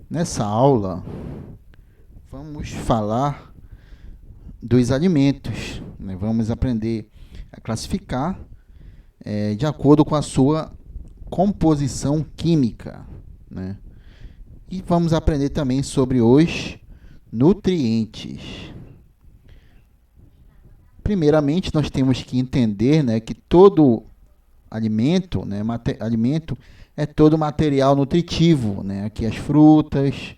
Nessa aula, vamos falar dos alimentos, né? Vamos aprender a classificar de acordo com a sua composição química, né? E vamos aprender também sobre os nutrientes. Primeiramente, nós temos que entender, né, que todo alimento, né, alimento é todo material nutritivo, né? Aqui as frutas,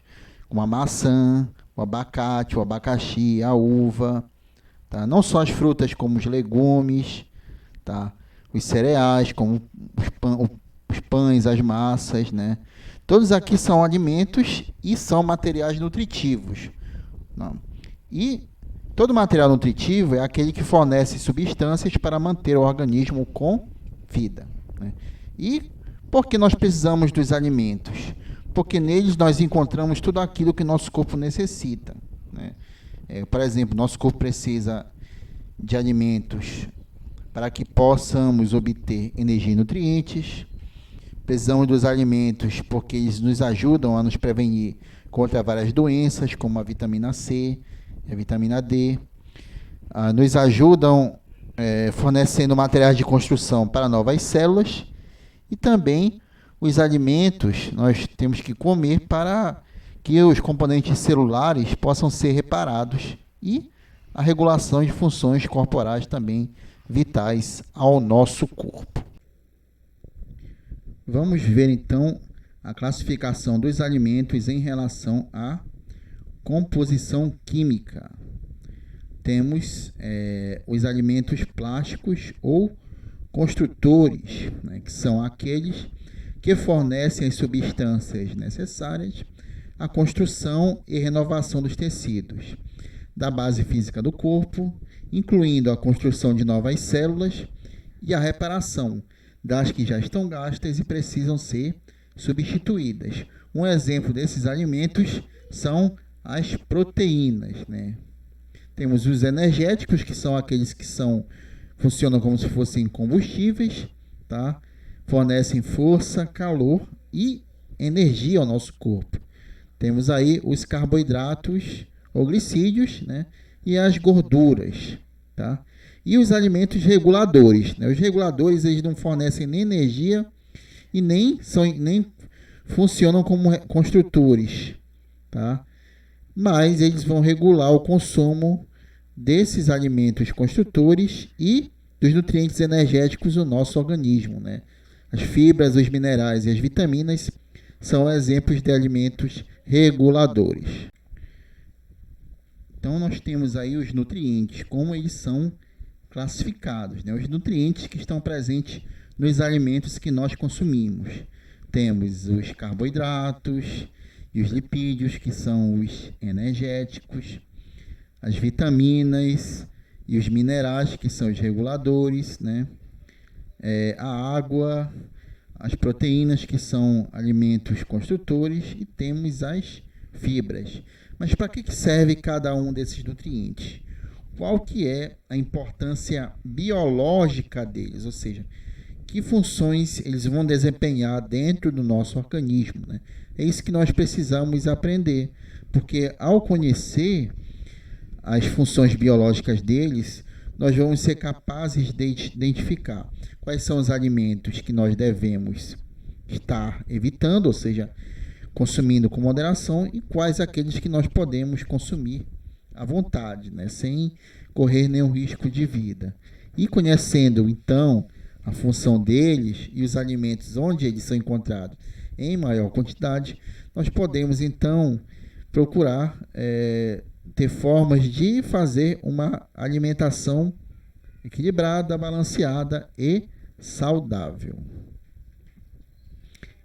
como a maçã, o abacate, o abacaxi, a uva, tá? Não só as frutas, como os legumes, tá? Os cereais, como os pães, as massas, né? Todos aqui são alimentos e são materiais nutritivos. Não. E todo material nutritivo é aquele que fornece substâncias para manter o organismo com vida, né? E por que nós precisamos dos alimentos? Porque neles nós encontramos tudo aquilo que nosso corpo necessita, né? Por exemplo, nosso corpo precisa de alimentos para que possamos obter energia e nutrientes. Precisamos dos alimentos porque eles nos ajudam a nos prevenir contra várias doenças, como a vitamina C e a vitamina D. Nos ajudam fornecendo materiais de construção para novas células. E também os alimentos nós temos que comer para que os componentes celulares possam ser reparados e a regulação de funções corporais também vitais ao nosso corpo. Vamos ver então a classificação dos alimentos em relação à composição química. Temos os alimentos plásticos ou construtores, né, que são aqueles que fornecem as substâncias necessárias à construção e renovação dos tecidos, da base física do corpo, incluindo a construção de novas células e a reparação das que já estão gastas e precisam ser substituídas. Um exemplo desses alimentos são as proteínas, né? Temos os energéticos, que são aqueles que funcionam como se fossem combustíveis, tá? Fornecem força, calor e energia ao nosso corpo. Temos aí os carboidratos ou glicídios, né? E as gorduras, tá? E os alimentos reguladores, né? Os reguladores, eles não fornecem nem energia e nem funcionam como construtores, tá? Mas eles vão regular o consumo desses alimentos construtores e dos nutrientes energéticos do nosso organismo, né? As fibras, os minerais e as vitaminas são exemplos de alimentos reguladores. Então, nós temos aí os nutrientes, como eles são classificados, né? Os nutrientes que estão presentes nos alimentos que nós consumimos. Temos os carboidratos e os lipídios, que são os energéticos, as vitaminas e os minerais, que são os reguladores, né? A água, as proteínas, que são alimentos construtores, e temos as fibras. Mas para que serve cada um desses nutrientes? Qual que é a importância biológica deles? Ou seja, que funções eles vão desempenhar dentro do nosso organismo, né? É isso que nós precisamos aprender, porque ao conhecer as funções biológicas deles, nós vamos ser capazes de identificar quais são os alimentos que nós devemos estar evitando, ou seja, consumindo com moderação, e quais aqueles que nós podemos consumir à vontade, né, sem correr nenhum risco de vida. E conhecendo, então, a função deles e os alimentos onde eles são encontrados em maior quantidade, nós podemos, então, procurar ter formas de fazer uma alimentação equilibrada, balanceada e saudável.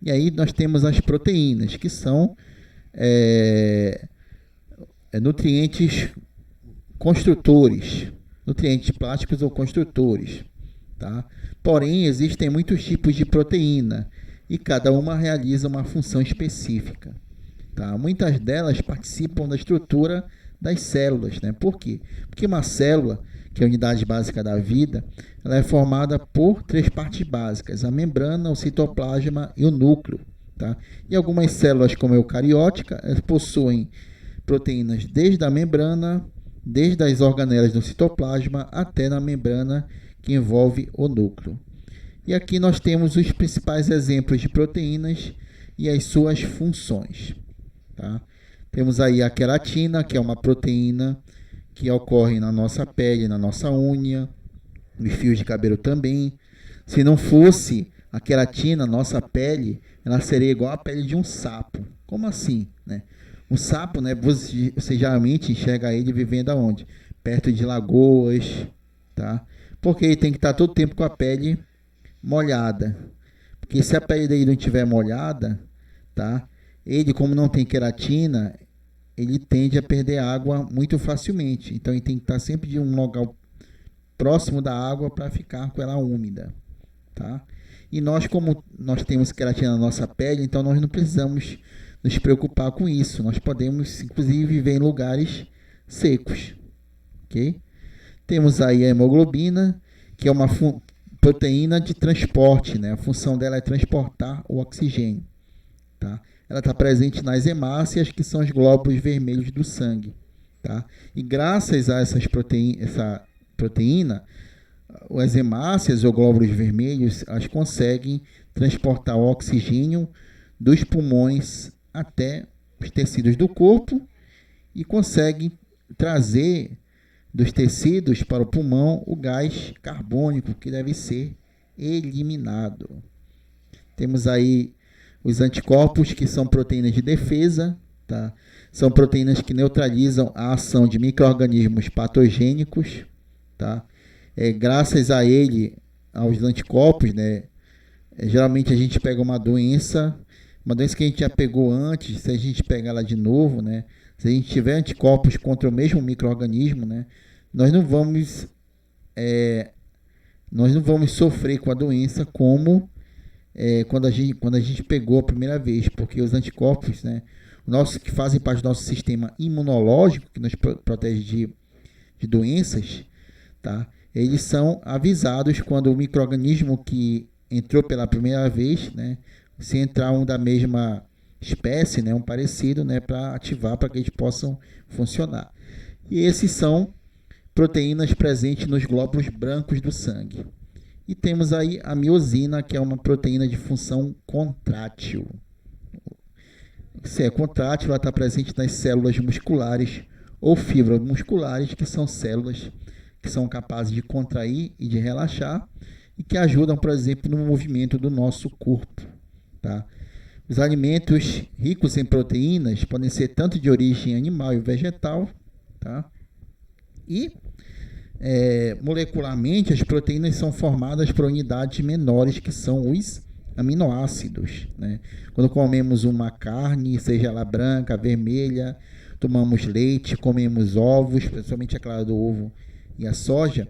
E aí nós temos as proteínas, que são nutrientes construtores, nutrientes plásticos ou construtores, tá? Porém, existem muitos tipos de proteína e cada uma realiza uma função específica, tá? Muitas delas participam da estrutura das células, né? Por quê? Porque uma célula, que é a unidade básica da vida, ela é formada por 3 partes básicas: a membrana, o citoplasma e o núcleo, Tá? E algumas células, como a eucariótica, possuem proteínas desde a membrana, desde as organelas do citoplasma até na membrana que envolve o núcleo. E aqui nós temos os principais exemplos de proteínas e as suas funções. Tá? Temos aí a queratina, que é uma proteína que ocorre na nossa pele, na nossa unha, nos fios de cabelo também. Se não fosse a queratina, nossa pele, ela seria igual a pele de um sapo. Como assim, né? Um sapo, né, você geralmente enxerga ele vivendo aonde? Perto de lagoas, tá? Porque ele tem que estar todo o tempo com a pele molhada. Porque se a pele dele não estiver molhada, tá? Ele, como não tem queratina, ele tende a perder água muito facilmente. Então ele tem que estar sempre de um local próximo da água para ficar com ela úmida, tá? E nós, como nós temos queratina na nossa pele, então nós não precisamos nos preocupar com isso. Nós podemos, inclusive, viver em lugares secos, ok? Temos aí a hemoglobina, que é uma proteína de transporte, né? A função dela é transportar o oxigênio, tá? Ela está presente nas hemácias, que são os glóbulos vermelhos do sangue, tá? E graças a essa proteína, as hemácias ou glóbulos vermelhos, elas conseguem transportar o oxigênio dos pulmões até os tecidos do corpo e conseguem trazer dos tecidos para o pulmão o gás carbônico que deve ser eliminado. Temos aí os anticorpos, que são proteínas de defesa, tá? São proteínas que neutralizam a ação de micro-organismos patogênicos, tá? Graças a ele, aos anticorpos, né? Geralmente a gente pega uma doença que a gente já pegou antes, se a gente pegar ela de novo, né? Se a gente tiver anticorpos contra o mesmo micro-organismo, né? Nós não vamos sofrer com a doença como quando a gente pegou a primeira vez, porque os anticorpos, né, que fazem parte do nosso sistema imunológico, que nos protege de doenças, tá? Eles são avisados quando o micro-organismo que entrou pela primeira vez, né, se entrar um da mesma espécie, né, um parecido, né, para ativar, para que eles possam funcionar. E esses são proteínas presentes nos glóbulos brancos do sangue. E temos aí a miosina, que é uma proteína de função contrátil. Se é contrátil, ela está presente nas células musculares ou fibras musculares, que são células que são capazes de contrair e de relaxar e que ajudam, por exemplo, no movimento do nosso corpo, tá? Os alimentos ricos em proteínas podem ser tanto de origem animal e vegetal, tá? E molecularmente, as proteínas são formadas por unidades menores, que são os aminoácidos, né? Quando comemos uma carne, seja ela branca, vermelha, tomamos leite, comemos ovos, principalmente a clara do ovo e a soja,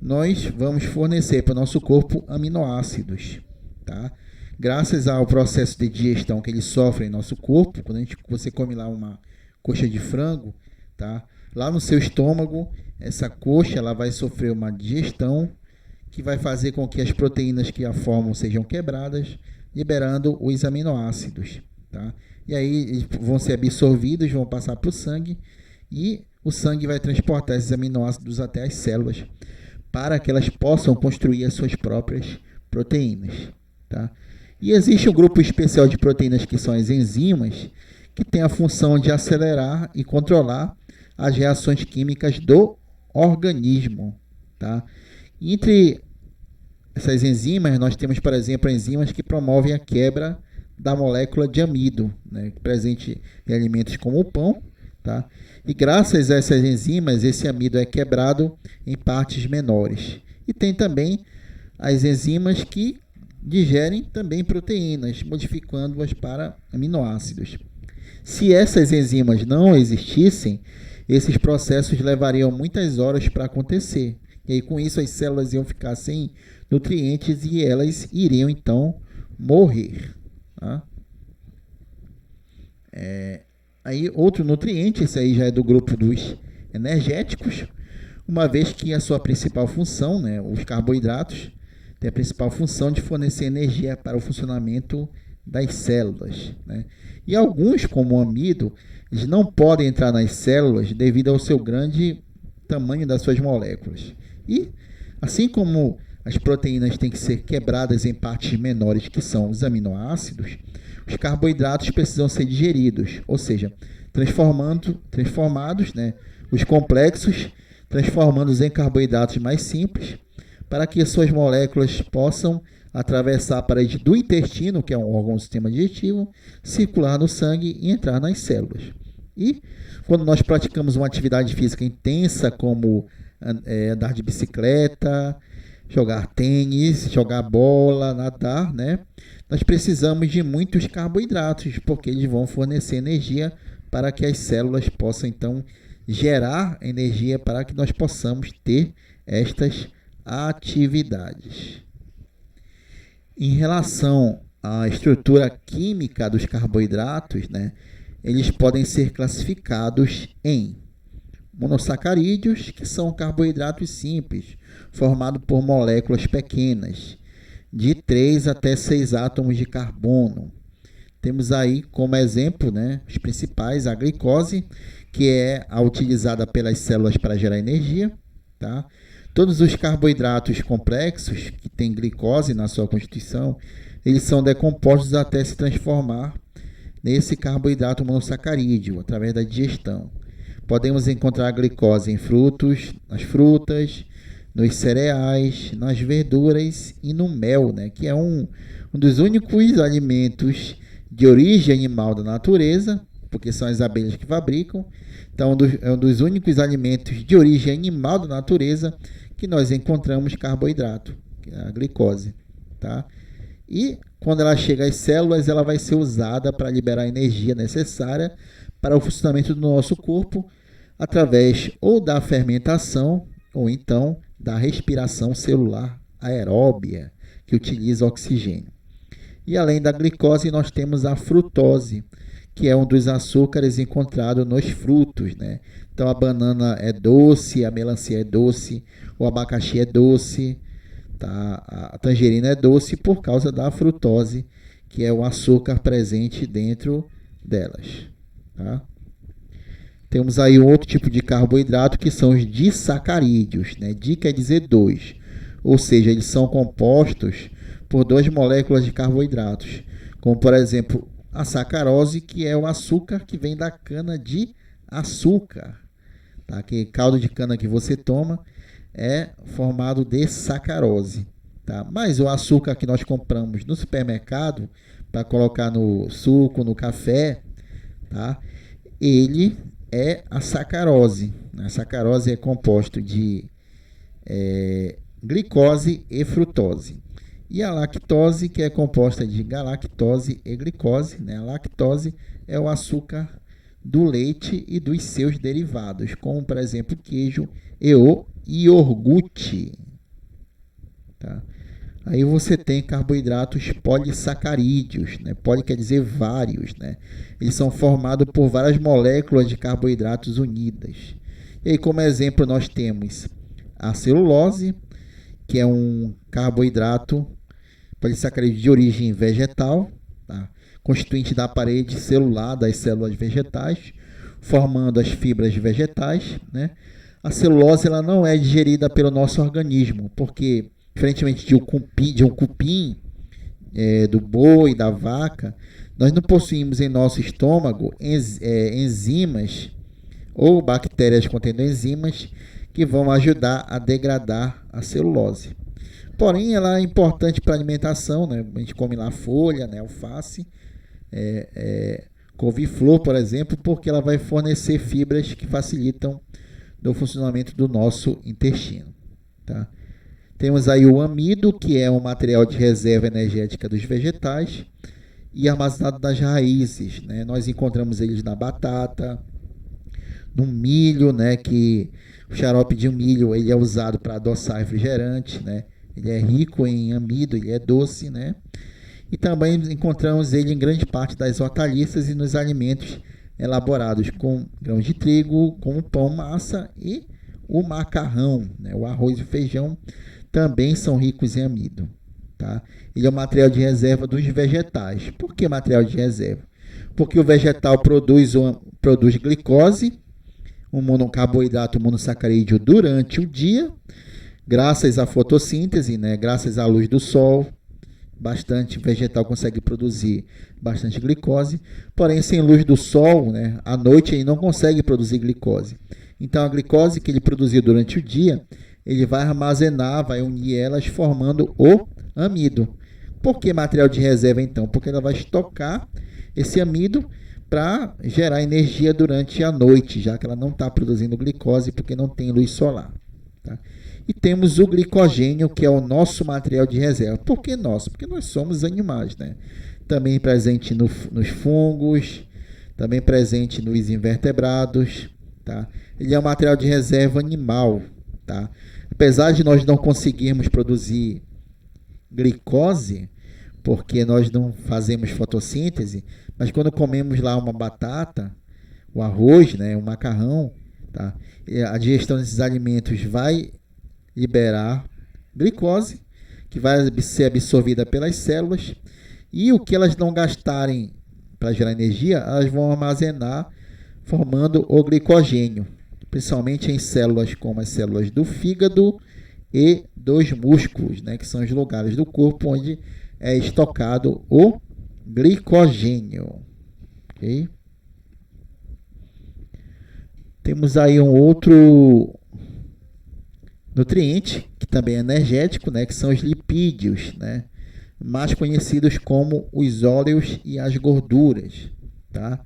nós vamos fornecer para o nosso corpo aminoácidos, tá? Graças ao processo de digestão que ele sofre em nosso corpo, quando você come lá uma coxa de frango, tá? Lá no seu estômago, essa coxa ela vai sofrer uma digestão que vai fazer com que as proteínas que a formam sejam quebradas, liberando os aminoácidos, tá? E aí eles vão ser absorvidos, vão passar para o sangue, e o sangue vai transportar esses aminoácidos até as células, para que elas possam construir as suas próprias proteínas, tá? E existe um grupo especial de proteínas, que são as enzimas, que tem a função de acelerar e controlar as reações químicas do organismo, tá? Entre essas enzimas, nós temos, por exemplo, enzimas que promovem a quebra da molécula de amido, né, presente em alimentos como o pão, tá? E graças a essas enzimas, esse amido é quebrado em partes menores. E tem também as enzimas que digerem também proteínas, modificando-as para aminoácidos. Se essas enzimas não existissem, esses processos levariam muitas horas para acontecer. E aí, com isso, as células iam ficar sem nutrientes e elas iriam, então, morrer, tá? Aí, outro nutriente, esse aí já é do grupo dos energéticos, uma vez que a sua principal função, né, os carboidratos, tem a principal função de fornecer energia para o funcionamento das células, né? E alguns, como o amido, eles não podem entrar nas células devido ao seu grande tamanho das suas moléculas. E, assim como as proteínas têm que ser quebradas em partes menores, que são os aminoácidos, os carboidratos precisam ser digeridos, ou seja, transformados, né, os complexos, transformando-os em carboidratos mais simples, para que as suas moléculas possam atravessar a parede do intestino, que é um órgão do sistema digestivo, circular no sangue e entrar nas células. E quando nós praticamos uma atividade física intensa, como andar de bicicleta, jogar tênis, jogar bola, nadar, né? Nós precisamos de muitos carboidratos, porque eles vão fornecer energia para que as células possam, então, gerar energia para que nós possamos ter estas atividades. Em relação à estrutura química dos carboidratos, né, eles podem ser classificados em monossacarídeos, que são carboidratos simples, formados por moléculas pequenas, de 3 até 6 átomos de carbono. Temos aí como exemplo, né, os principais, a glicose, que é a utilizada pelas células para gerar energia, tá? Todos os carboidratos complexos que têm glicose na sua constituição, eles são decompostos até se transformar nesse carboidrato monossacarídeo, através da digestão. Podemos encontrar a glicose em frutos, nas frutas, nos cereais, nas verduras e no mel, né, que é um dos únicos alimentos de origem animal da natureza, porque são as abelhas que fabricam. Então, é um dos únicos alimentos de origem animal da natureza que nós encontramos carboidrato, que é a glicose, tá? E quando ela chega às células, ela vai ser usada para liberar a energia necessária para o funcionamento do nosso corpo, através ou da fermentação ou então da respiração celular aeróbia, que utiliza oxigênio. E além da glicose, nós temos a frutose, que é um dos açúcares encontrados nos frutos, né? Então a banana é doce, a melancia é doce, o abacaxi é doce, tá? A tangerina é doce por causa da frutose, que é o açúcar presente dentro delas, tá? Temos aí outro tipo de carboidrato, que são os disacarídeos, né? Di quer dizer dois, ou seja, eles são compostos por 2 moléculas de carboidratos, como por exemplo a sacarose, que é o açúcar que vem da cana de açúcar, tá? Que caldo de cana que você toma é formado de sacarose, tá? Mas o açúcar que nós compramos no supermercado para colocar no suco, no café, tá? Ele é a sacarose. A sacarose é composto de glicose e frutose. E a lactose, que é composta de galactose e glicose, né? A lactose é o açúcar do leite e dos seus derivados, como, por exemplo, queijo e o iogurte, tá? Aí você tem carboidratos polissacarídeos, né? Poli quer dizer vários, né? Eles são formados por várias moléculas de carboidratos unidas. E aí, como exemplo, nós temos a celulose, que é um carboidrato polissacarídeo de origem vegetal, tá? Constituinte da parede celular das células vegetais, formando as fibras vegetais, né? A celulose, ela não é digerida pelo nosso organismo, porque, diferentemente de um cupim, do boi, da vaca, nós não possuímos em nosso estômago enzimas ou bactérias contendo enzimas que vão ajudar a degradar a celulose. Porém, ela é importante para a alimentação, né? A gente come lá folha, né? Alface, couve-flor, por exemplo, porque ela vai fornecer fibras que facilitam o funcionamento do nosso intestino, tá? Temos aí o amido, que é um material de reserva energética dos vegetais e armazenado nas raízes, né? Nós encontramos eles na batata, no milho, né? Que o xarope de milho, ele é usado para adoçar refrigerante, né? Ele é rico em amido, ele é doce, né? E também encontramos ele em grande parte das hortaliças e nos alimentos elaborados com grãos de trigo, como pão, massa e o macarrão, né? O arroz e o feijão também são ricos em amido, tá? Ele é o material de reserva dos vegetais. Por que material de reserva? Porque o vegetal produz glicose, um monocarboidrato monossacarídeo durante o dia, graças à fotossíntese, né? Graças à luz do sol. Bastante vegetal consegue produzir bastante glicose, porém sem luz do sol, né, à noite ele não consegue produzir glicose. Então a glicose que ele produziu durante o dia, ele vai armazenar, vai unir elas formando o amido. Por que material de reserva então? Porque ela vai estocar esse amido para gerar energia durante a noite, já que ela não está produzindo glicose porque não tem luz solar. Tá? E temos o glicogênio, que é o nosso material de reserva. Por que nosso? Porque nós somos animais, né? Também presente nos fungos, também presente nos invertebrados, tá? Ele é um material de reserva animal, tá? Apesar de nós não conseguirmos produzir glicose, porque nós não fazemos fotossíntese, mas quando comemos lá uma batata, o arroz, né, o macarrão, tá? A digestão desses alimentos vai liberar glicose, que vai ser absorvida pelas células, e o que elas não gastarem para gerar energia, elas vão armazenar formando o glicogênio, principalmente em células como as células do fígado e dos músculos, né, que são os lugares do corpo onde é estocado o glicogênio. Okay? Temos aí um outro nutriente, que também é energético, né, que são os lipídios, né, mais conhecidos como os óleos e as gorduras. Tá?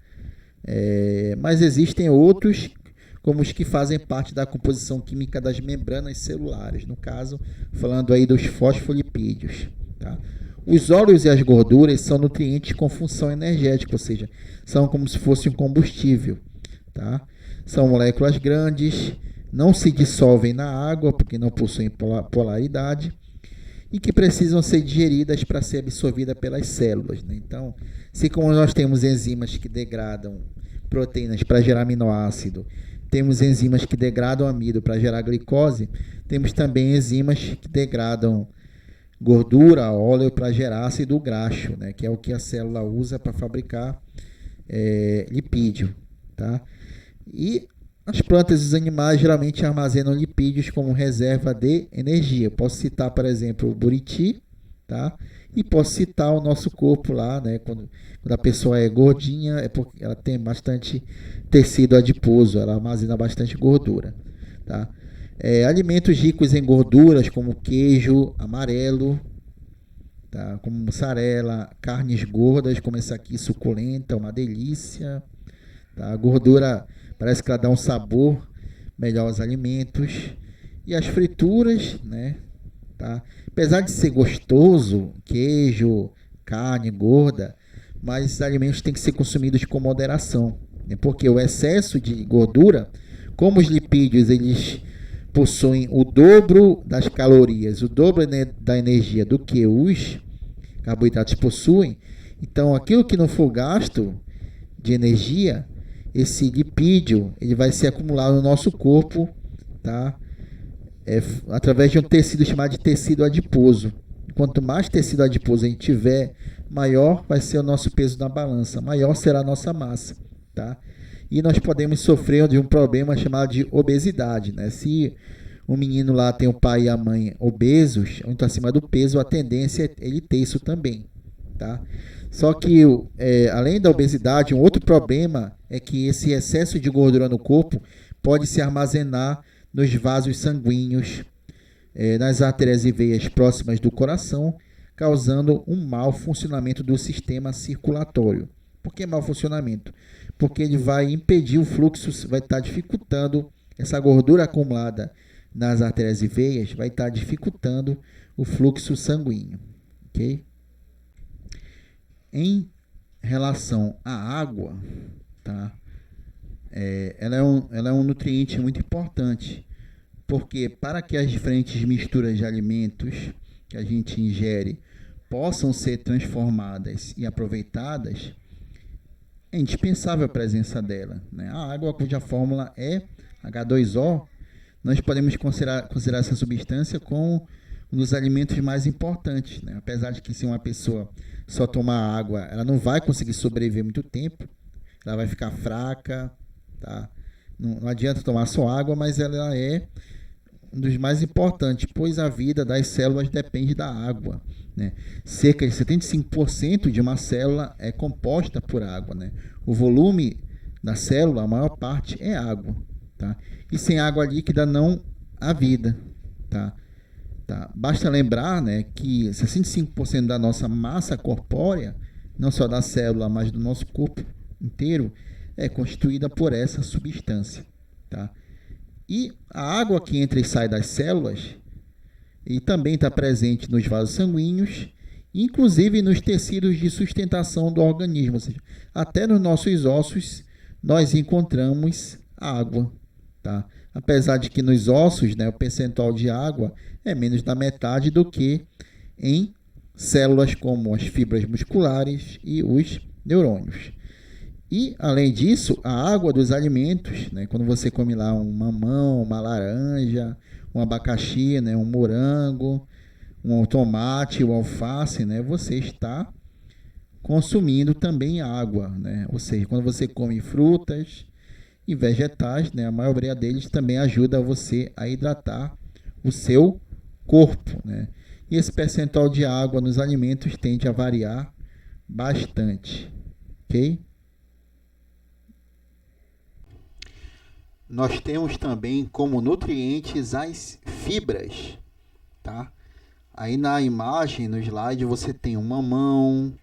Mas existem outros, como os que fazem parte da composição química das membranas celulares, no caso, falando aí dos fosfolipídios. Tá? Os óleos e as gorduras são nutrientes com função energética, ou seja, são como se fosse um combustível. Tá? São moléculas grandes, não se dissolvem na água porque não possuem polaridade e que precisam ser digeridas para ser absorvidas pelas células. Né? Então, se como nós temos enzimas que degradam proteínas para gerar aminoácido, temos enzimas que degradam amido para gerar glicose, temos também enzimas que degradam gordura, óleo para gerar ácido graxo, né? Que é o que a célula usa para fabricar lipídio. Tá? E as plantas e os animais geralmente armazenam lipídios como reserva de energia. Posso citar, por exemplo, o buriti, tá? E posso citar o nosso corpo lá, né? Quando a pessoa é gordinha, é porque ela tem bastante tecido adiposo, ela armazena bastante gordura, tá? Alimentos ricos em gorduras, como queijo amarelo, tá? Como mussarela, carnes gordas, como essa aqui, suculenta, uma delícia. Tá? A gordura parece que ela dá um sabor melhor aos alimentos. E as frituras, né? Tá? Apesar de ser gostoso, queijo, carne gorda, mas esses alimentos têm que ser consumidos com moderação, né? Porque o excesso de gordura, como os lipídios, eles possuem o dobro das calorias, o dobro, né, da energia do que os carboidratos possuem. Então, aquilo que não for gasto de energia, esse lipídio, ele vai ser acumulado no nosso corpo, tá? Através de um tecido chamado de tecido adiposo. Quanto mais tecido adiposo a gente tiver, maior vai ser o nosso peso na balança, maior será a nossa massa, tá? E nós podemos sofrer de um problema chamado de obesidade, né? Se um menino lá tem o pai e a mãe obesos, muito acima do peso, a tendência é ele ter isso também, tá? Só que, além da obesidade, um outro problema é que esse excesso de gordura no corpo pode se armazenar nos vasos sanguíneos, nas artérias e veias próximas do coração, causando um mau funcionamento do sistema circulatório. Por que mau funcionamento? Porque ele vai impedir o fluxo, vai estar dificultando essa gordura acumulada nas artérias e veias, vai estar dificultando o fluxo sanguíneo. Ok? Em relação à água, tá? Ela é um nutriente muito importante, porque para que as diferentes misturas de alimentos que a gente ingere possam ser transformadas e aproveitadas, é indispensável a presença dela, né? A água, cuja fórmula é H2O, nós podemos considerar essa substância como um dos alimentos mais importantes, né? Apesar de que se uma pessoa só tomar água, ela não vai conseguir sobreviver muito tempo, ela vai ficar fraca, tá? Não adianta tomar só água, mas ela é um dos mais importantes, pois a vida das células depende da água, né? Cerca de 75% de uma célula é composta por água, né? O volume da célula, a maior parte é água, tá? E sem água líquida não há vida, tá? Basta lembrar, né, que 65% da nossa massa corpórea, não só da célula, mas do nosso corpo inteiro, é constituída por essa substância, tá? E a água que entra e sai das células e também está presente nos vasos sanguíneos, inclusive nos tecidos de sustentação do organismo, ou seja, até nos nossos ossos nós encontramos água, tá? Apesar de que nos ossos, né, o percentual de água é menos da metade do que em células como as fibras musculares e os neurônios. E, além disso, a água dos alimentos, né, quando você come lá um mamão, uma laranja, um abacaxi, né, um morango, um tomate, um alface, né, você está consumindo também água, né? Ou seja, quando você come frutas e vegetais, né, a maioria deles também ajuda você a hidratar o seu corpo, né? E esse percentual de água nos alimentos tende a variar bastante, ok? Nós temos também como nutrientes as fibras, tá? Aí na imagem, no slide, você tem um mamão,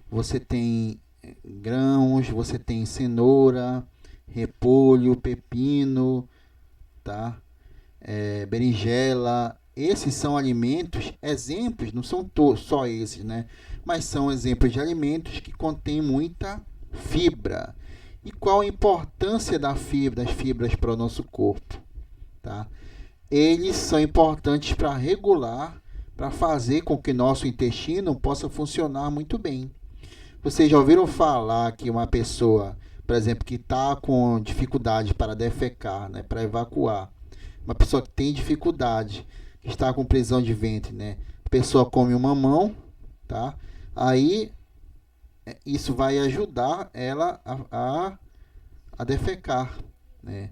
você tem grãos, você tem cenoura, repolho, pepino, tá? Berinjela. Esses são alimentos, exemplos, não são só esses, né? Mas são exemplos de alimentos que contêm muita fibra. E qual a importância das fibras para o nosso corpo, tá? Eles são importantes para regular, para fazer com que nosso intestino possa funcionar muito bem. Vocês já ouviram falar que uma pessoa, por exemplo, que está com dificuldade para defecar, né, para evacuar, uma pessoa que tem dificuldade, que está com prisão de ventre, né, a pessoa come um mamão, tá? Aí isso vai ajudar ela a defecar, né?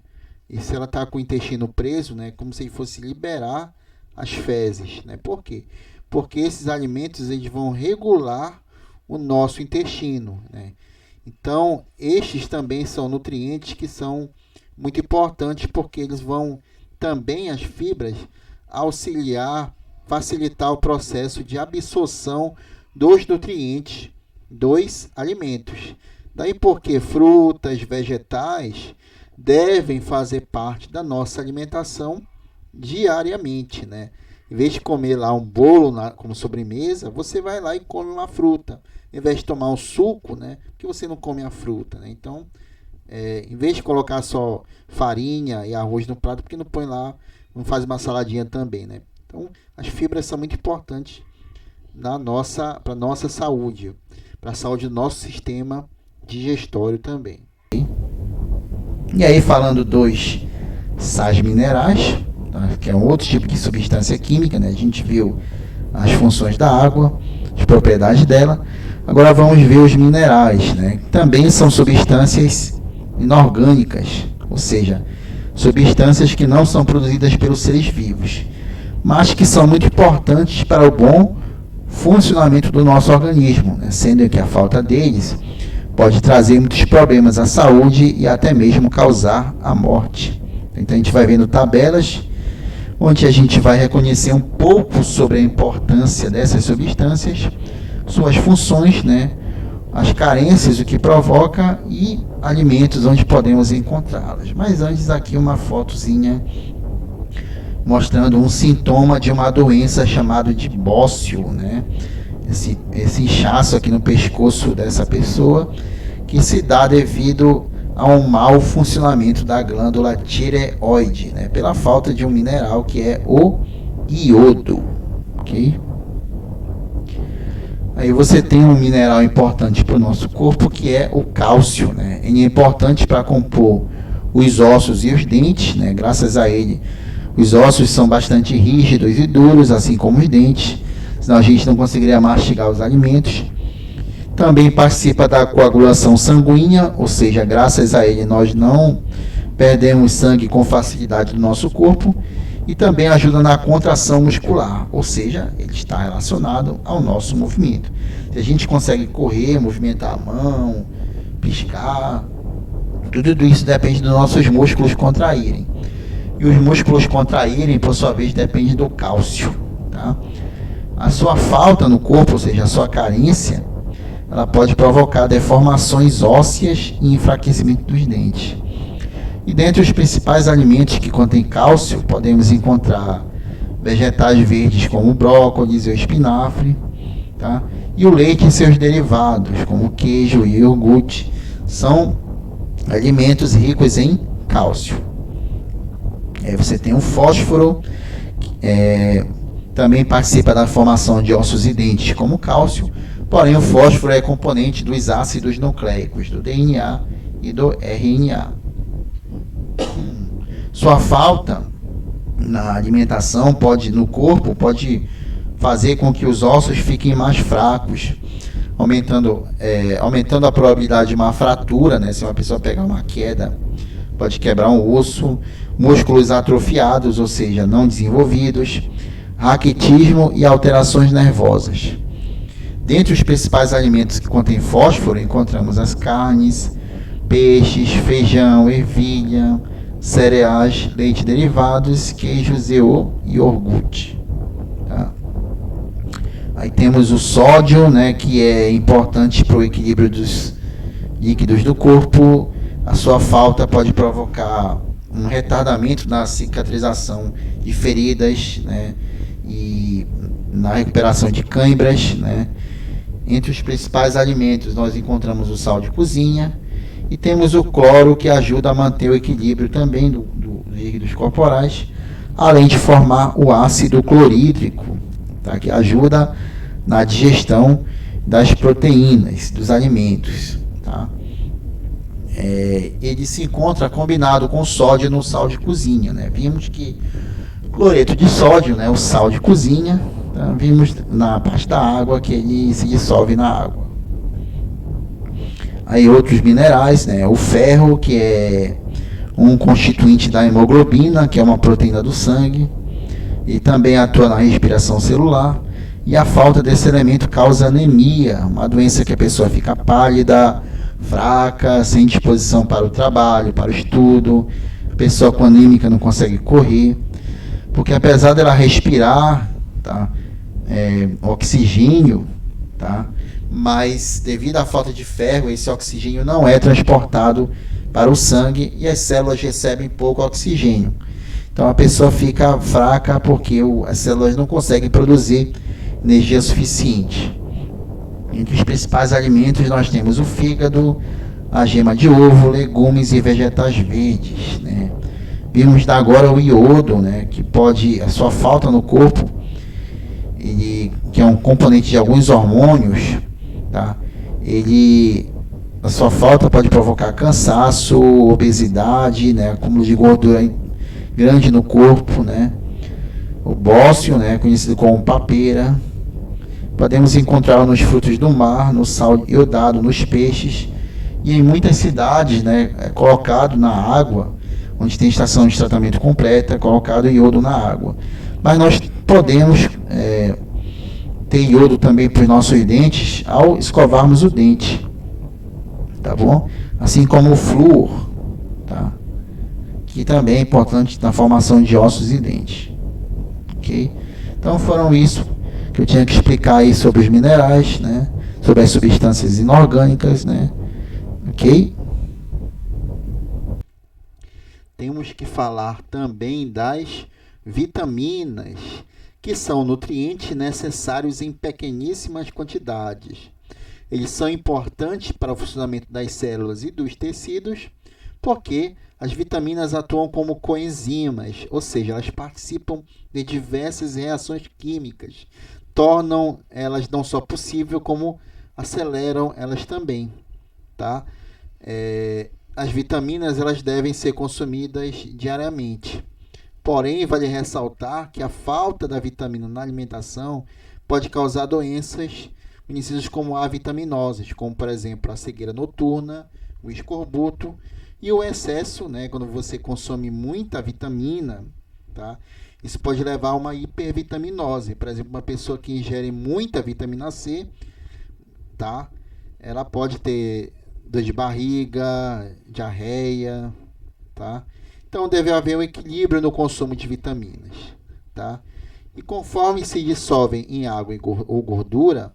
E se ela está com o intestino preso, né, como se fosse liberar as fezes, né? Por quê? Porque esses alimentos eles vão regular o nosso intestino, né? Então, estes também são nutrientes que são muito importantes, porque eles vão também, as fibras, auxiliar, facilitar o processo de absorção dos nutrientes dos alimentos. Daí porque frutas, vegetais devem fazer parte da nossa alimentação diariamente, né? Em vez de comer lá um bolo como sobremesa, você vai lá e come uma fruta. Em vez de tomar um suco, né? Porque você não come a fruta, né? Então, em vez de colocar só farinha e arroz no prato, porque não põe lá, não faz uma saladinha também, né? Então, as fibras são muito importantes para a nossa saúde, para a saúde do nosso sistema digestório também. E aí, falando dos sais minerais, que é um outro tipo de substância química, né? A gente viu as funções da água, as propriedades dela. Agora vamos ver os minerais, né? Também são substâncias inorgânicas, ou seja, substâncias que não são produzidas pelos seres vivos, mas que são muito importantes para o bom funcionamento do nosso organismo, né? Sendo que a falta deles pode trazer muitos problemas à saúde e até mesmo causar a morte. Então a gente vai vendo tabelas onde a gente vai reconhecer um pouco sobre a importância dessas substâncias, suas funções, né, as carências, o que provoca e alimentos onde podemos encontrá-las. Mas antes aqui uma fotozinha mostrando um sintoma de uma doença chamada de bócio, né? Esse inchaço aqui no pescoço dessa pessoa que se dá devido a um mau funcionamento da glândula tireoide, né, pela falta de um mineral que é o iodo, ok? Aí você tem um mineral importante para o nosso corpo que é o cálcio, né? Ele é importante para compor os ossos e os dentes, né? Graças a ele Os ossos são bastante rígidos e duros, assim como os dentes, senão a gente não conseguiria mastigar os alimentos. Também participa da coagulação sanguínea, ou seja, graças a ele nós não perdemos sangue com facilidade do nosso corpo. E também ajuda na contração muscular, ou seja, ele está relacionado ao nosso movimento. Se a gente consegue correr, movimentar a mão, piscar, tudo isso depende dos nossos músculos contraírem. E os músculos contraírem, por sua vez, depende do cálcio. Tá? A sua falta no corpo, ou seja, a sua carência, ela pode provocar deformações ósseas e enfraquecimento dos dentes. E dentre os principais alimentos que contêm cálcio, podemos encontrar vegetais verdes como o brócolis e o espinafre, tá? E o leite e seus derivados, como o queijo e o iogurte, são alimentos ricos em cálcio. Você tem o fósforo, também participa da formação de ossos e dentes como cálcio, porém o fósforo é componente dos ácidos nucleicos, do DNA e do RNA. Sua falta na alimentação no corpo pode fazer com que os ossos fiquem mais fracos, aumentando a probabilidade de uma fratura, né? Se uma pessoa pegar uma queda, pode quebrar um osso, músculos atrofiados, ou seja, não desenvolvidos, raquitismo e alterações nervosas. Dentre os principais alimentos que contêm fósforo, encontramos as carnes, peixes, feijão, ervilha, cereais, leite derivados, queijos e iogurte. Tá? Aí temos o sódio, né, que é importante para o equilíbrio dos líquidos do corpo. A sua falta pode provocar um retardamento na cicatrização de feridas, né, e na recuperação de câimbras, né. Entre os principais alimentos nós encontramos o sal de cozinha e temos o cloro, que ajuda a manter o equilíbrio também dos líquidos corporais, além de formar o ácido clorídrico, tá, que ajuda na digestão das proteínas dos alimentos. Tá. Ele se encontra combinado com sódio no sal de cozinha, né? Vimos que cloreto de sódio, né, o sal de cozinha, tá? Vimos na parte da água que ele se dissolve na água. Aí outros minerais, né, o ferro, que é um constituinte da hemoglobina, que é uma proteína do sangue, e também atua na respiração celular. E a falta desse elemento causa anemia, uma doença que a pessoa fica pálida, fraca, sem disposição para o trabalho, para o estudo. A pessoa com anemia não consegue correr, porque apesar dela respirar, tá, oxigênio, tá, mas devido à falta de ferro, esse oxigênio não é transportado para o sangue e as células recebem pouco oxigênio. Então a pessoa fica fraca porque as células não conseguem produzir energia suficiente. Entre os principais alimentos nós temos o fígado, a gema de ovo, legumes e vegetais verdes, né? Vimos agora o iodo, né, que pode, a sua falta no corpo, que é um componente de alguns hormônios, tá? A sua falta pode provocar cansaço, obesidade, né, acúmulo de gordura grande no corpo, né? O bócio, né, conhecido como papeira, podemos encontrá-lo nos frutos do mar, no sal iodado, nos peixes e em muitas cidades, né, colocado na água, onde tem estação de tratamento completa, colocado iodo na água. Mas nós podemos ter iodo também para os nossos dentes ao escovarmos o dente, tá bom? Assim como o flúor, tá? Que também é importante na formação de ossos e dentes, ok? Então foram isso que eu tinha que explicar aí sobre os minerais, né? Sobre as substâncias inorgânicas, né? Ok? Temos que falar também das vitaminas, que são nutrientes necessários em pequeníssimas quantidades. Eles são importantes para o funcionamento das células e dos tecidos, porque as vitaminas atuam como coenzimas, ou seja, elas participam de diversas reações químicas, tornam elas não só possível, como aceleram elas também, tá? As vitaminas elas devem ser consumidas diariamente, Porém, vale ressaltar que a falta da vitamina na alimentação pode causar doenças conhecidas como avitaminoses, como, por exemplo, a cegueira noturna, o escorbuto e o excesso, né, quando você consome muita vitamina, tá? Isso pode levar a uma hipervitaminose. Por exemplo, uma pessoa que ingere muita vitamina C, tá? Ela pode ter dor de barriga, diarreia, tá? Então deve haver um equilíbrio no consumo de vitaminas, tá? E conforme se dissolvem em água ou gordura,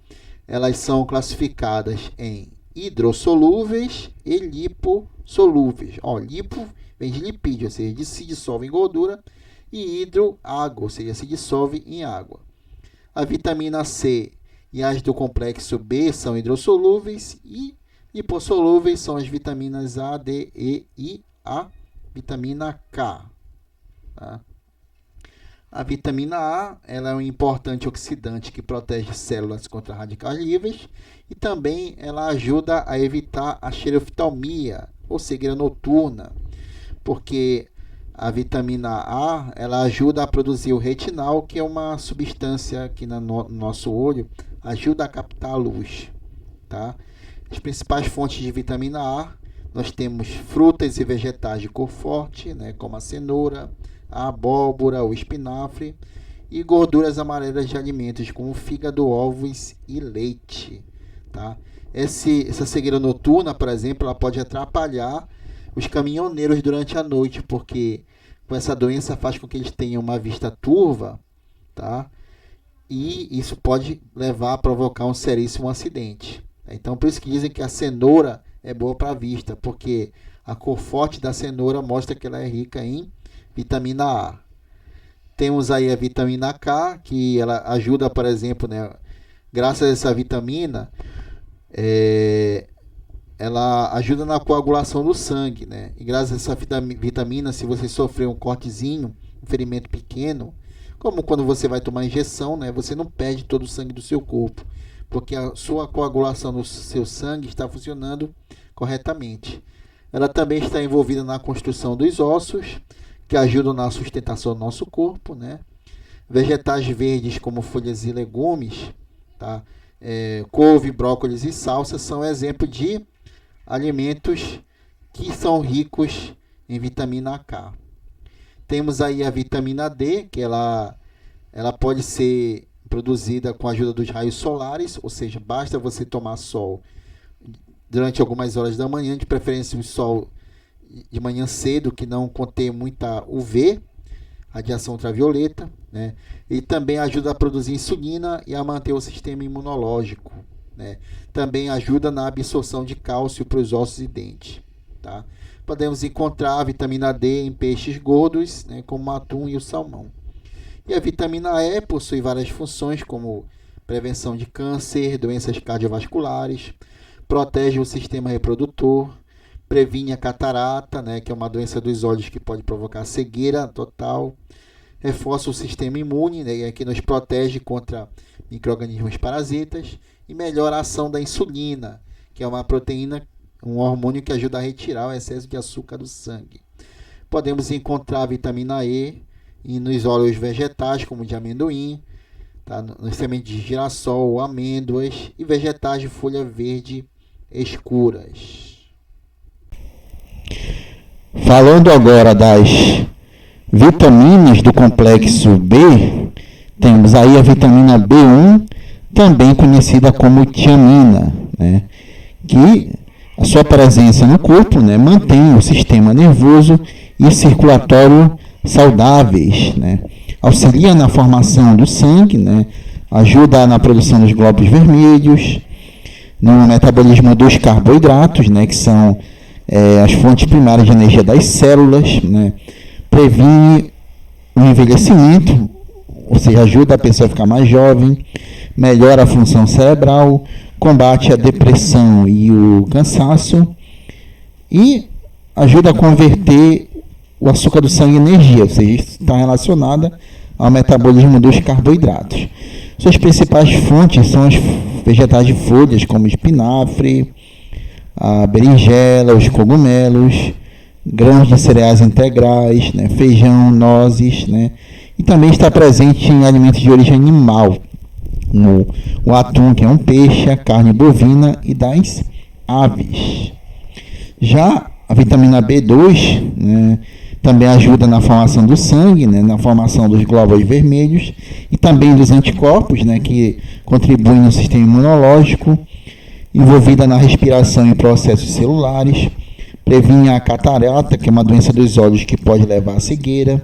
elas são classificadas em hidrossolúveis e lipossolúveis. Lipo vem de lipídio, ou seja, se dissolve em gordura, e hidro, água, ou seja, se dissolve em água. A vitamina C e as do complexo B são hidrossolúveis e lipossolúveis são as vitaminas A, D, E e a vitamina K. Tá? A vitamina A ela é um importante oxidante que protege células contra radicais livres e também ela ajuda a evitar a xeroftalmia, ou cegueira noturna, porque a vitamina A ela ajuda a produzir o retinal, que é uma substância que no nosso olho ajuda a captar a luz. Tá? As principais fontes de vitamina A, nós temos frutas e vegetais de cor forte, né, como a cenoura, a abóbora, o espinafre, e gorduras amarelas de alimentos como fígado, ovos e leite. Tá? Essa cegueira noturna, por exemplo, ela pode atrapalhar os caminhoneiros durante a noite, porque com essa doença faz com que eles tenham uma vista turva, tá? E isso pode levar a provocar um seríssimo acidente. Então, por isso que dizem que a cenoura é boa para a vista, porque a cor forte da cenoura mostra que ela é rica em vitamina A. Temos aí a vitamina K, que ela ajuda, por exemplo, né, graças a essa vitamina, ela ajuda na coagulação do sangue, né? E graças a essa vitamina, se você sofrer um cortezinho, um ferimento pequeno, como quando você vai tomar injeção, né, você não perde todo o sangue do seu corpo, porque a sua coagulação no seu sangue está funcionando corretamente. Ela também está envolvida na construção dos ossos, que ajudam na sustentação do nosso corpo, né? Vegetais verdes como folhas e legumes, tá? Couve, brócolis e salsa são exemplo de alimentos que são ricos em vitamina K. Temos aí a vitamina D, que ela pode ser produzida com a ajuda dos raios solares, ou seja, basta você tomar sol durante algumas horas da manhã, de preferência um sol de manhã cedo, que não contém muita UV, radiação ultravioleta, né? E também ajuda a produzir insulina e a manter o sistema imunológico, né? Também ajuda na absorção de cálcio para os ossos e dentes, tá? Podemos encontrar a vitamina D em peixes gordos, né, como o atum e o salmão. E a vitamina E possui várias funções, como prevenção de câncer, doenças cardiovasculares, protege o sistema reprodutor, previne a catarata, né, que é uma doença dos olhos que pode provocar cegueira total, reforça o sistema imune, né, que nos protege contra micro-organismos parasitas, e melhora a ação da insulina, que é uma proteína, um hormônio que ajuda a retirar o excesso de açúcar do sangue. Podemos encontrar a vitamina E nos óleos vegetais, como de amendoim, tá, nas sementes de girassol, amêndoas e vegetais de folha verde escuras. Falando agora das vitaminas do complexo B, temos aí a vitamina B1, também conhecida como tiamina, né, que a sua presença no corpo, né, mantém o sistema nervoso e circulatório saudáveis, né, auxilia na formação do sangue, né, ajuda na produção dos glóbulos vermelhos, no metabolismo dos carboidratos, né, que são as fontes primárias de energia das células, né, previne o envelhecimento, ou seja, ajuda a pessoa a ficar mais jovem, melhora a função cerebral, combate a depressão e o cansaço e ajuda a converter o açúcar do sangue em energia, ou seja, isso está relacionada ao metabolismo dos carboidratos. Suas principais fontes são os vegetais de folhas, como espinafre, a berinjela, os cogumelos, grãos de cereais integrais, né, feijão, nozes, né, e também está presente em alimentos de origem animal, o atum, que é um peixe, a carne bovina e das aves. Já a vitamina B2, né, também ajuda na formação do sangue, né, na formação dos glóbulos vermelhos e também dos anticorpos, né, que contribuem no sistema imunológico, envolvida na respiração e processos celulares, previne a catarata, que é uma doença dos olhos que pode levar à cegueira,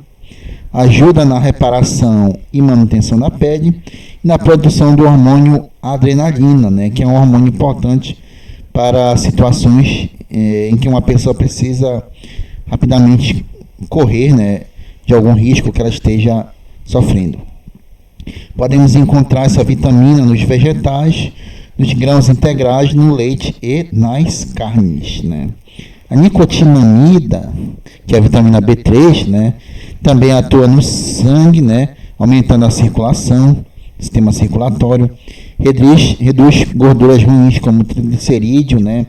ajuda na reparação e manutenção da pele e na produção do hormônio adrenalina, né, que é um hormônio importante para situações em que uma pessoa precisa rapidamente correr, né, de algum risco que ela esteja sofrendo. Podemos encontrar essa vitamina nos vegetais, nos grãos integrais, no leite e nas carnes, né. A nicotinamida, que é a vitamina B3, né, também atua no sangue, né, aumentando a circulação, sistema circulatório, reduz gorduras ruins como o triglicerídeo, né,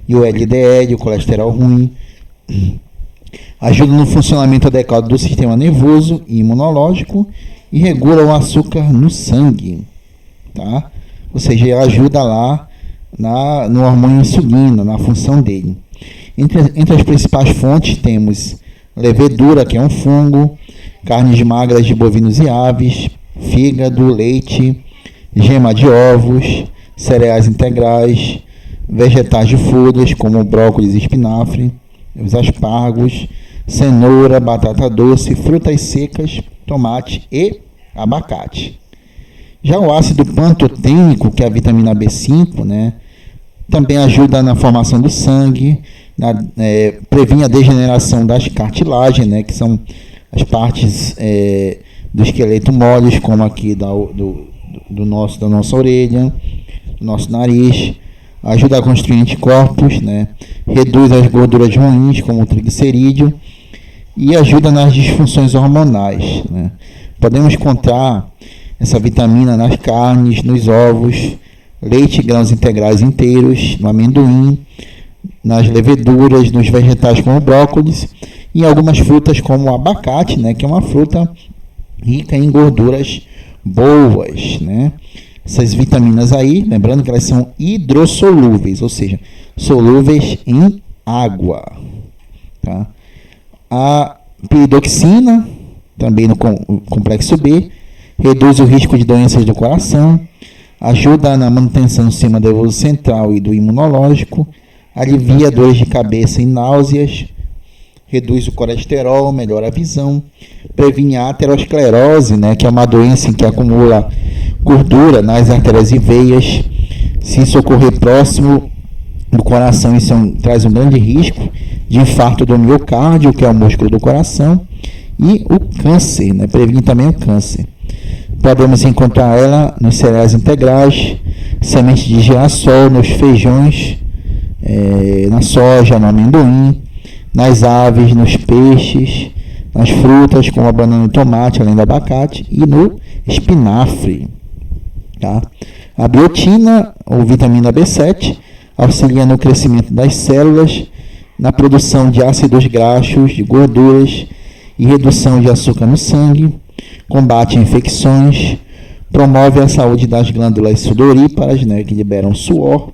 e o LDL, o colesterol ruim, ajuda no funcionamento adequado do sistema nervoso e imunológico e regula o açúcar no sangue, tá? Ou seja, ajuda lá no hormônio insulina, na função dele. Entre as principais fontes temos levedura, que é um fungo, carnes magras de bovinos e aves, fígado, leite, gema de ovos, cereais integrais, vegetais de folhas como brócolis e espinafre, os aspargos, cenoura, batata doce, frutas secas, tomate e abacate. Já o ácido pantotênico, que é a vitamina B5, né, também ajuda na formação do sangue, previne a degeneração das cartilagens, né, que são as partes do esqueleto moles, como aqui da nossa orelha, do nosso nariz, ajuda a construir anticorpos, né, reduz as gorduras ruins, como o triglicerídeo, e ajuda nas disfunções hormonais, né. Podemos encontrar essa vitamina nas carnes, nos ovos, leite e grãos integrais inteiros, no amendoim, nas leveduras, nos vegetais como brócolis e em algumas frutas como o abacate, né, que é uma fruta rica em gorduras boas, né. Essas vitaminas aí, lembrando que elas são hidrossolúveis, ou seja, solúveis em água, tá? A piridoxina, também no complexo B, reduz o risco de doenças do coração, ajuda na manutenção do sistema nervoso central e do imunológico, alivia dores de cabeça e náuseas, reduz o colesterol, melhora a visão, previne a aterosclerose, né, que é uma doença em que acumula gordura nas artérias e veias. Se isso ocorrer próximo do coração, isso traz um grande risco de infarto do miocárdio, que é o músculo do coração, e o câncer, né, previne também o câncer. Podemos encontrar ela nos cereais integrais, sementes de girassol, nos feijões, na soja, no amendoim, nas aves, nos peixes, nas frutas como a banana e tomate, além do abacate, e no espinafre. Tá? A biotina, ou vitamina B7, auxilia no crescimento das células, na produção de ácidos graxos, de gorduras e redução de açúcar no sangue, combate infecções, promove a saúde das glândulas sudoríparas, né, que liberam suor,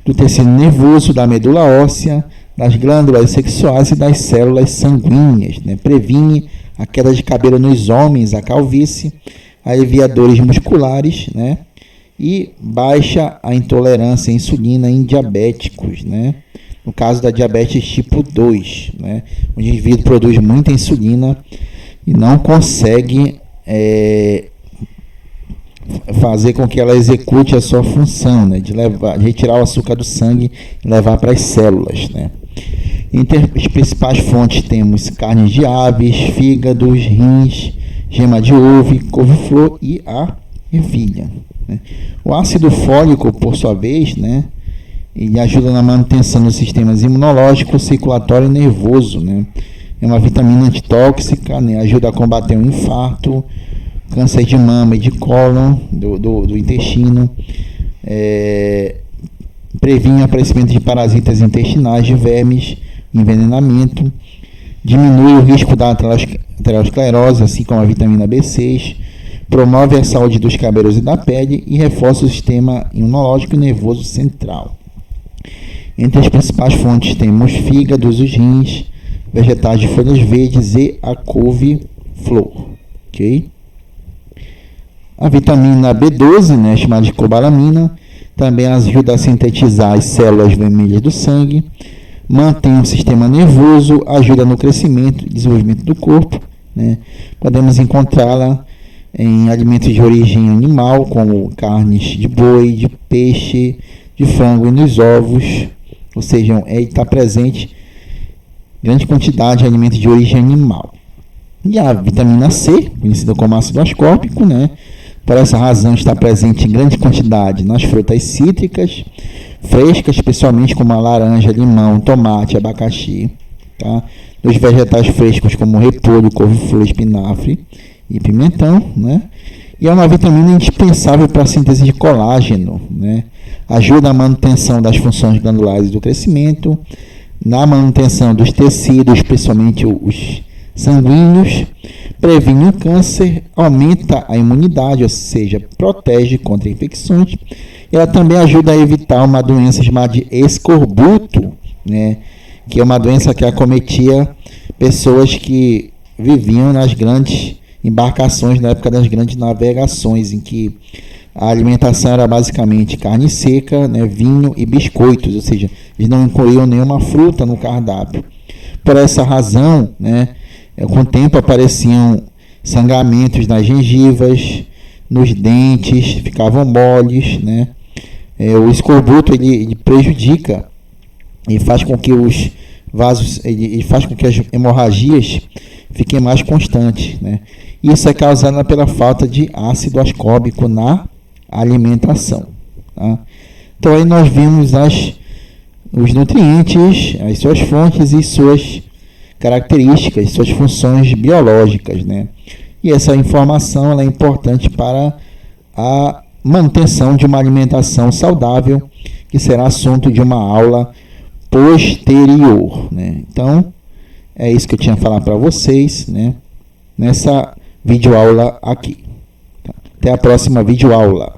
do tecido nervoso, da medula óssea, das glândulas sexuais e das células sanguíneas, né, previne a queda de cabelo nos homens, a calvície, alivia dores musculares, né, e baixa a intolerância à insulina em diabéticos, né, no caso da diabetes tipo 2, né, onde o indivíduo produz muita insulina e não consegue fazer com que ela execute a sua função, né, de retirar o açúcar do sangue e levar para as células, né. Entre as principais fontes temos carnes de aves, fígados, rins, gema de ovo, couve-flor e a ervilha, né. O ácido fólico, por sua vez, né, ele ajuda na manutenção dos sistemas imunológico, circulatório e nervoso, né. É uma vitamina antitóxica, né, ajuda a combater o infarto, câncer de mama e de cólon, do intestino, previne o aparecimento de parasitas intestinais, de vermes, envenenamento, diminui o risco da aterosclerose, assim como a vitamina B6, promove a saúde dos cabelos e da pele e reforça o sistema imunológico e nervoso central. Entre as principais fontes temos fígados, os rins, vegetais de folhas verdes e a couve-flor. Ok? A vitamina B12, né, chamada de cobalamina, também ajuda a sintetizar as células vermelhas do sangue, mantém o sistema nervoso, ajuda no crescimento e desenvolvimento do corpo, né? Podemos encontrá-la em alimentos de origem animal, como carnes de boi, de peixe, de frango e nos ovos, ou seja, ele está presente em grande quantidade de alimentos de origem animal. E a vitamina C, conhecida como ácido ascórbico, né? Por essa razão está presente em grande quantidade nas frutas cítricas, frescas, especialmente como a laranja, limão, tomate, abacaxi, tá? Nos vegetais frescos como repolho, couve-flor, espinafre e pimentão, né? E é uma vitamina indispensável para a síntese de colágeno, né? Ajuda na manutenção das funções glandulares do crescimento, na manutenção dos tecidos, especialmente os sanguíneos, previne o câncer, aumenta a imunidade, ou seja, protege contra infecções. Ela também ajuda a evitar uma doença chamada de escorbuto, né, que é uma doença que acometia pessoas que viviam nas grandes embarcações na época das grandes navegações, em que a alimentação era basicamente carne seca, né, vinho e biscoitos, ou seja, eles não incluíam nenhuma fruta no cardápio. Por essa razão, né, com o tempo apareciam sangramentos nas gengivas, nos dentes, ficavam moles, né? O escorbuto ele prejudica e faz com que os vasos, ele faz com que as hemorragias fiquem mais constantes, né? Isso é causado pela falta de ácido ascórbico na alimentação, tá? Então aí nós vimos os nutrientes, as suas fontes e suas características, suas funções biológicas, né? E essa informação ela é importante para a manutenção de uma alimentação saudável, que será assunto de uma aula posterior, né? Então, é isso que eu tinha a falar para vocês, né? Nessa videoaula aqui. Até a próxima videoaula.